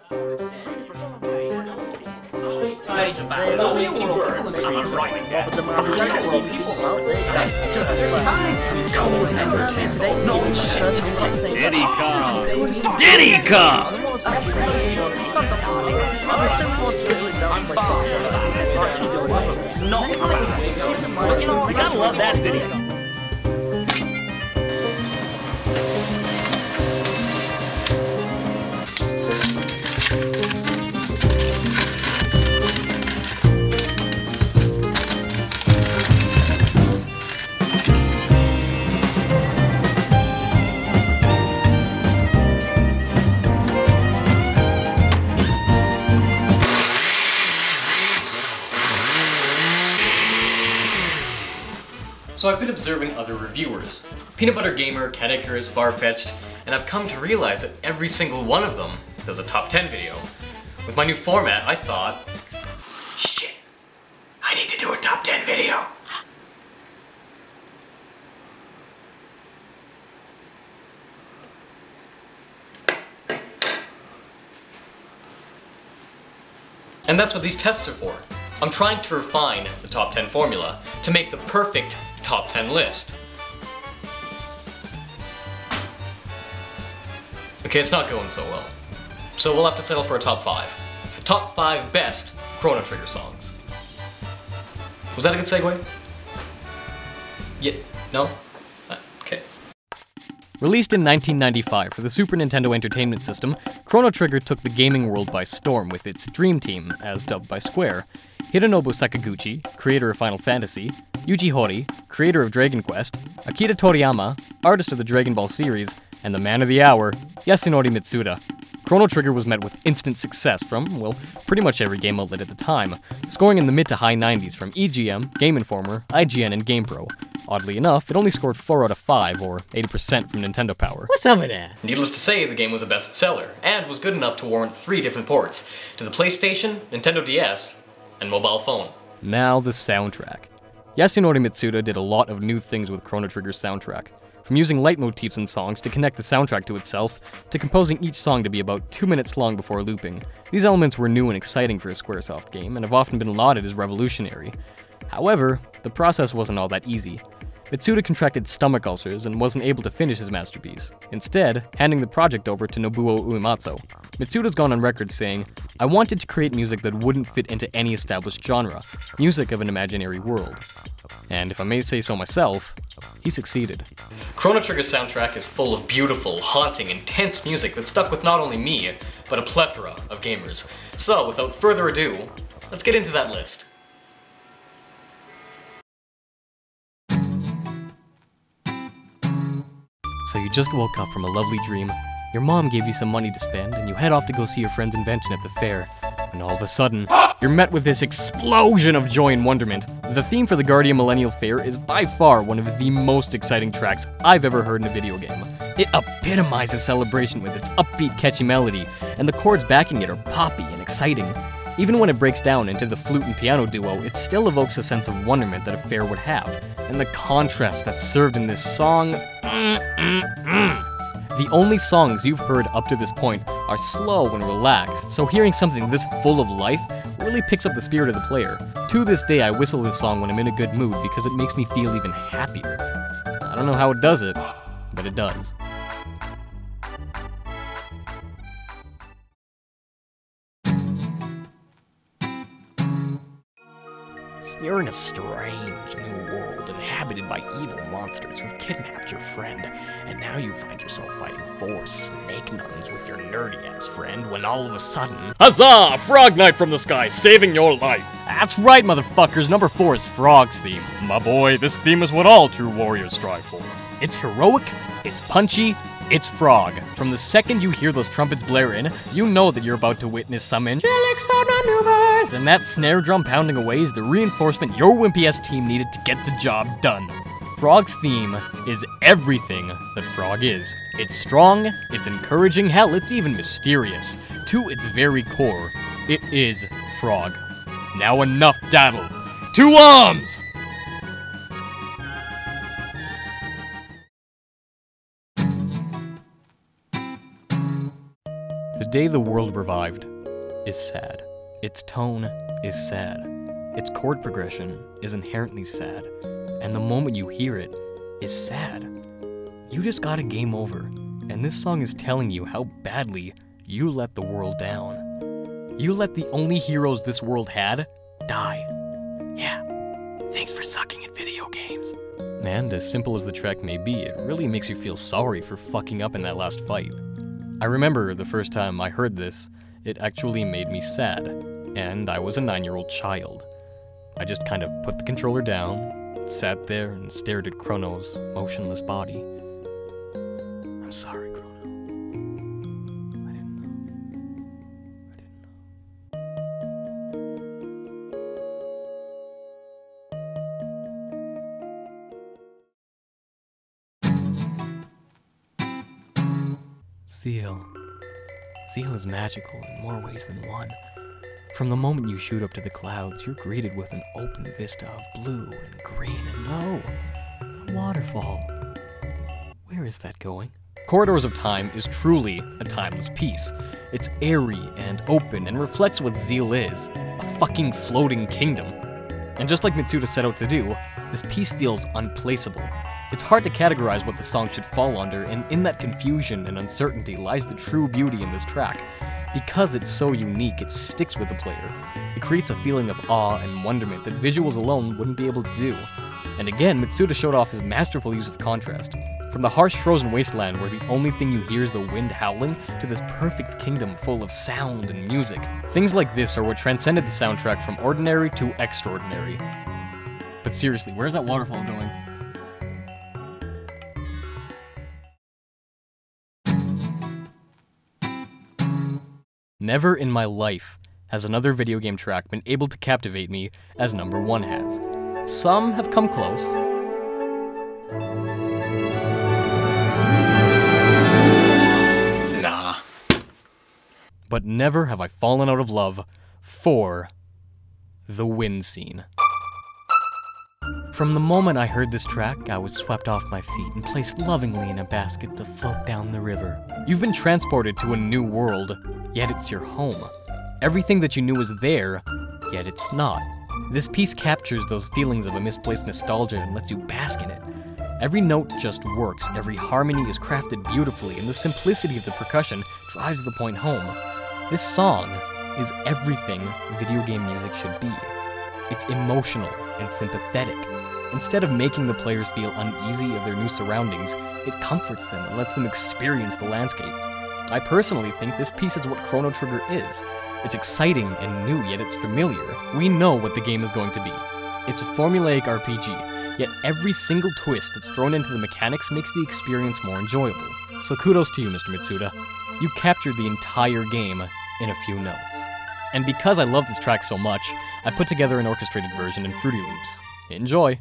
Diddy come! I gotta love that Diddy come. So I've been observing other reviewers, Peanut Butter Gamer, Caddickers, Farfetched, and I've come to realize that every single one of them does a top 10 video. With my new format, I thought, shit, I need to do a top 10 video. And that's what these tests are for. I'm trying to refine the top 10 formula to make the perfect top 10 list. Okay, it's not going so well. So we'll have to settle for a top 5. Top 5 best Chrono Trigger songs. Was that a good segue? Yeah, no? Okay. Released in 1995 for the Super Nintendo Entertainment System, Chrono Trigger took the gaming world by storm with its Dream Team, as dubbed by Square, Hidenobu Sakaguchi, creator of Final Fantasy, Yuji Horii, creator of Dragon Quest, Akira Toriyama, artist of the Dragon Ball series, and the man of the hour, Yasunori Mitsuda. Chrono Trigger was met with instant success from, well, pretty much every game outlet at the time, scoring in the mid to high 90s from EGM, Game Informer, IGN, and GamePro. Oddly enough, it only scored 4 out of 5, or 80% from Nintendo Power. What's up with that? Needless to say, the game was a bestseller, and was good enough to warrant 3 different ports, to the PlayStation, Nintendo DS, and mobile phone. Now the soundtrack. Yasunori Mitsuda did a lot of new things with Chrono Trigger's soundtrack. From using leitmotifs in songs to connect the soundtrack to itself, to composing each song to be about 2 minutes long before looping. These elements were new and exciting for a Squaresoft game, and have often been lauded as revolutionary. However, the process wasn't all that easy. Mitsuda contracted stomach ulcers and wasn't able to finish his masterpiece, instead handing the project over to Nobuo Uematsu. Mitsuda's gone on record saying, "I wanted to create music that wouldn't fit into any established genre, music of an imaginary world." And if I may say so myself, he succeeded. Chrono Trigger's soundtrack is full of beautiful, haunting, intense music that stuck with not only me, but a plethora of gamers. So, without further ado, let's get into that list. So you just woke up from a lovely dream, your mom gave you some money to spend, and you head off to go see your friend's invention at the fair. And all of a sudden, you're met with this explosion of joy and wonderment. The theme for the Guardian Millennial Fair is by far one of the most exciting tracks I've ever heard in a video game. It epitomizes celebration with its upbeat, catchy melody, and the chords backing it are poppy and exciting. Even when it breaks down into the flute and piano duo, it still evokes a sense of wonderment that a fair would have. And the contrast that's served in this song... The only songs you've heard up to this point are slow and relaxed, so hearing something this full of life really picks up the spirit of the player. To this day, I whistle this song when I'm in a good mood because it makes me feel even happier. I don't know how it does it, but it does. You're in a strange new world inhabited by evil monsters who've kidnapped your friend, and now you find yourself fighting 4 snake nuns with your nerdy-ass friend when all of a sudden... Huzzah! Frog Knight from the sky, saving your life! That's right, motherfuckers, number 4 is Frog's theme. My boy, this theme is what all true warriors strive for. It's heroic, it's punchy, it's Frog. From the second you hear those trumpets blare in, you know that you're about to witness some angelic sword maneuvers, and that snare drum pounding away is the reinforcement your wimpy-ass team needed to get the job done. Frog's theme is everything that Frog is. It's strong, it's encouraging, hell, it's even mysterious. To its very core, it is Frog. Now enough daddle. To arms! The day the world revived is sad. Its tone is sad. Its chord progression is inherently sad. And the moment you hear it is sad. You just got a game over, and this song is telling you how badly you let the world down. You let the only heroes this world had die. Yeah, thanks for sucking at video games. And as simple as the track may be, it really makes you feel sorry for fucking up in that last fight. I remember the first time I heard this, it actually made me sad, and I was a 9-year-old child. I just kind of put the controller down, sat there and stared at Chrono's motionless body. I'm sorry, Chrono. I didn't know. Zeal is magical in more ways than one. From the moment you shoot up to the clouds, you're greeted with an open vista of blue and green and a waterfall. Where is that going? Corridors of Time is truly a timeless piece. It's airy and open and reflects what Zeal is, a fucking floating kingdom. And just like Mitsuda set out to do, this piece feels unplaceable. It's hard to categorize what the song should fall under, and in that confusion and uncertainty lies the true beauty in this track. Because it's so unique, it sticks with the player. It creates a feeling of awe and wonderment that visuals alone wouldn't be able to do. And again, Mitsuda showed off his masterful use of contrast. From the harsh frozen wasteland where the only thing you hear is the wind howling, to this perfect kingdom full of sound and music. Things like this are what transcended the soundtrack from ordinary to extraordinary. But seriously, where's that waterfall going? Never in my life has another video game track been able to captivate me as number 1 has. Some have come close. Nah. But never have I fallen out of love for the wind scene. From the moment I heard this track, I was swept off my feet and placed lovingly in a basket to float down the river. You've been transported to a new world, yet it's your home. Everything that you knew is there, yet it's not. This piece captures those feelings of a misplaced nostalgia and lets you bask in it. Every note just works, every harmony is crafted beautifully, and the simplicity of the percussion drives the point home. This song is everything video game music should be. It's emotional and sympathetic. Instead of making the players feel uneasy of their new surroundings, it comforts them and lets them experience the landscape. I personally think this piece is what Chrono Trigger is. It's exciting and new, yet it's familiar. We know what the game is going to be. It's a formulaic RPG, yet every single twist that's thrown into the mechanics makes the experience more enjoyable. So kudos to you, Mr. Mitsuda. You captured the entire game in a few notes. And because I love this track so much, I put together an orchestrated version in Fruity Loops. Enjoy!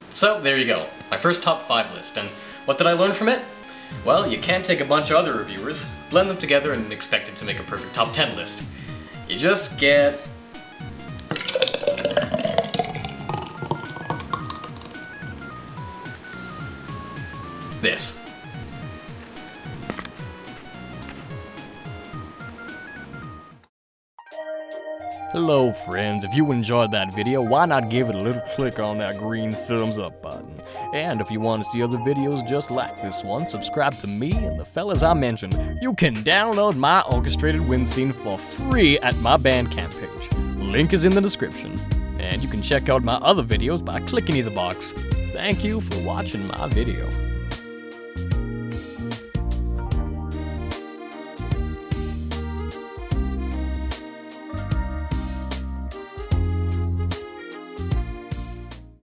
So, there you go. My first top 5 list. And what did I learn from it? Well, you can't take a bunch of other reviewers, blend them together, and expect it to make a perfect top 10 list. You just get... this. Hello friends, if you enjoyed that video, why not give it a little click on that green thumbs up button? And if you want to see other videos just like this one, subscribe to me and the fellas I mentioned. You can download my orchestrated wind scene for free at my Bandcamp page. Link is in the description. And you can check out my other videos by clicking either box. Thank you for watching my video.